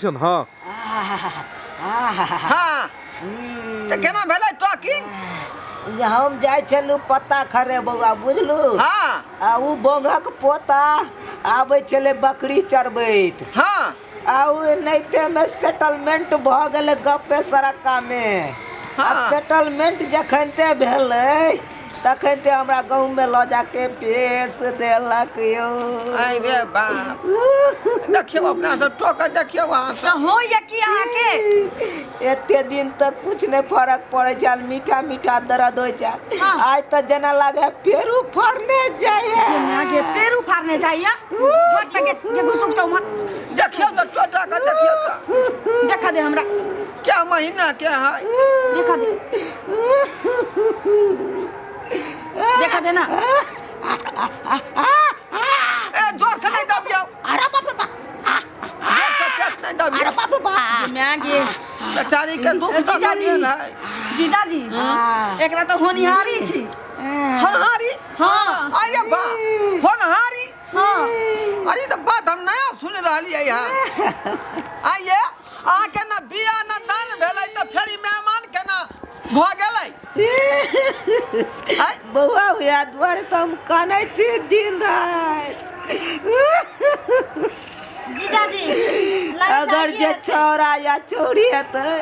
हाँ हाँ तो केना भेलै टॉकिंग हम जाय छलू पत्ता खरे बउआ बुझलू। हाँ आ उ बोंगक पोता आबै छले बकरी चरबैत। हाँ आ उ नैते में सेटलमेंट भ गेलै गप्पे सड़का में। आ हाँ। सेटलमेंट जखनते भेलै तखनते हमरा गाँव में ल जाके पेश देलक यो। आई रे बाप देखियो अपना सब टोक देखियो वहां से हो या कि अहाँ के एते दिन तक कुछ नहीं फर्क पड़े छै, मीठा मीठा दर्द हो छै। हाँ। आज तो जना लागे पेरू फरने जाए। आगे पैर उखाड़ने चाहिए हट तक ये घुसुक तो देखियो तो टोटा का देखियो तो देखा दे हमरा क्या महीना क्या है देखा दे देखा दे ना। ए जोर से नहीं दबियो अरे बाप रे बाप, जोर से पेट नहीं दबियो अरे बाप रे बाप। मैं आगे बेचारी के दुख तो जीजा जी। गेल है जीजाजी एकरा तो होनिहारी छी। होनहारी हाँ अरे बा होनहारी हाँ अरे तो बात हम नया सुन रही यहाँ आइए आके ना बिया ना दान भेलै तो फेरी मेहमान के ना भ गेलै बउआ हुआ द्वारे तो हम काने छी दिन रात। जीजाजी अगर जे छोरा या छोरी हेतै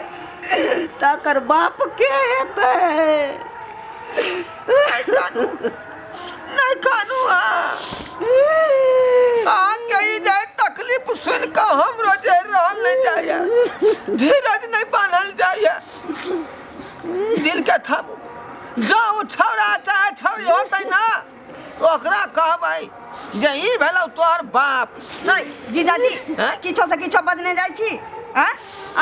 तकर बाप के हेतै। नहीं कानू आके ई जे तकलीफ सुन के हमरो जे रहल नहीं जाए धीरज नहीं बांधल जाए दिल के थामू जाऊ छौरा चाहे छौरी होतै ना तो ओकरा कहबै जे ई भेलौ तोहर बाप। नहीं जीजाजी हाँ? किछो से किछो बजने जाय छी। हां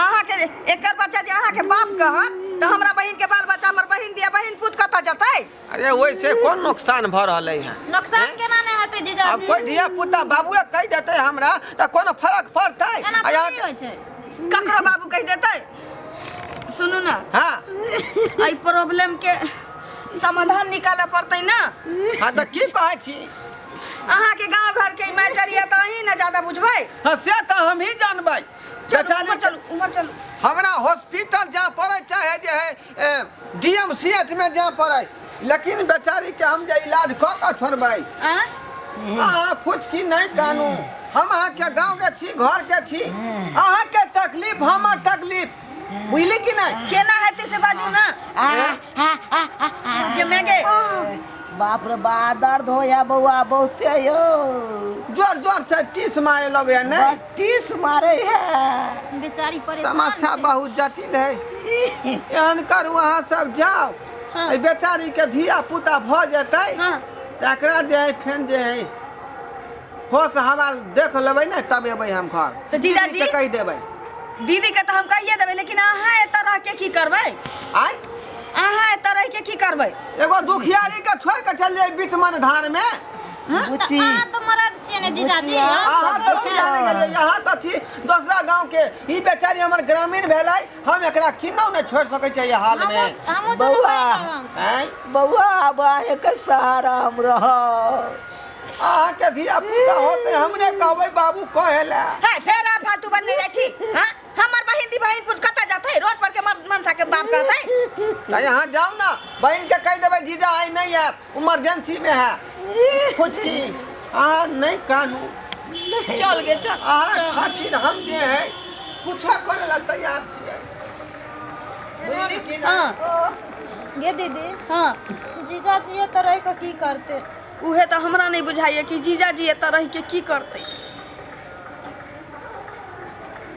अहाँ के एकर बच्चा जे अहाँ के बाप कहत तो हमरा बहिन के बाल बच्चा हमर बहिन दिया बहिन पुत कत जतै। अरे वैसे कोन नुकसान भ रहलै है नुकसान केना नहीं हेतै अब जीजाजी? कोई धिया पुता बाबुए कह देते हमरा तो कोनो फर्क पड़तै एना आ यहाँ थोड़ी होय छै। ककरो बाबू कह देतै। सुनू ना हाँ आई प्रॉब्लम के समाधान निकाले पड़तै ना। हाँ तो की कहै छी अहाँ के गांव घर के मैटर या तो अहीं ना ज्यादा बुझबै। हाँ से तो हम ही जानबै चलू चलू उमर चलू हमरा हॉस्पिटल जहाँ पड़े चाहे जे है DMCH में जहाँ पड़े लेकिन बेचारी के हम जे इलाज कऽ के छोड़बै अहाँ फुचकी नहीं कानू। हम अहाँ के गाँव के छी घर के छी अहाँ के तकलीफ हमर तकलीफ बुझली कि नहीं केना हेतै से बाजू ना। के मेगे बाप रे बा दर्द हो या बउआ बहुते यो। जोर जोर से टीस मारे लगे नहीं बत्तीस मारे है। बेचारी परेशान समस्या छै। बहुत जटिल है एहन कर वहाँ सब जाओ हाँ। ए बेचारी के धिया पुता भ जेतै हाँ तकरा जे है फेन जे है होश हवाल देख लेबै ना तब एबै हम घर तो जीजाजी के कह देबै दीदी के तो हम कहिए देबै लेकिन अहाँ एतऽ रह के की करबै। आय अहाँ एतऽ रह के की करबै। एगो दुखियारी के छोड़ के चल जाए बीच मन धार में बुच्ची अहाँ तो मरद छियै ने जीजाजी। अहाँ तो की जाने गेलिए यहाँ तो थी दूसरा गांव के ई बेचारी हमर ग्रामीण भेलै हम एकरा किन्नौ ने छोड़ सकै छै ये हाल में हम बउआ आय बउआ अब आए के सहारा हम रह। अहाँ के धिया पुता होते हमने कहबै बाबू कहेला हाय फेर आ फालतू बनने जाइ छी। हां हमर बहिन दी बहिन पुत कत जातै रोड पर के मनसा के बाप करतै। तो यहाँ जाओ ना बहन के कह देबै जीजा आई नहीं यार इमरजेंसी में है फुचकी अहाँ नहीं कानू चल गे चल अहाँ खातिर हम जे है कुछ करे ला तैयार छियै बुझली कि ना गे दीदी हां जीजाजी ये तरह का की करते? उहे तो हमरा नहीं बुझाइए कि जीजाजी एतऽ रह के की करतै।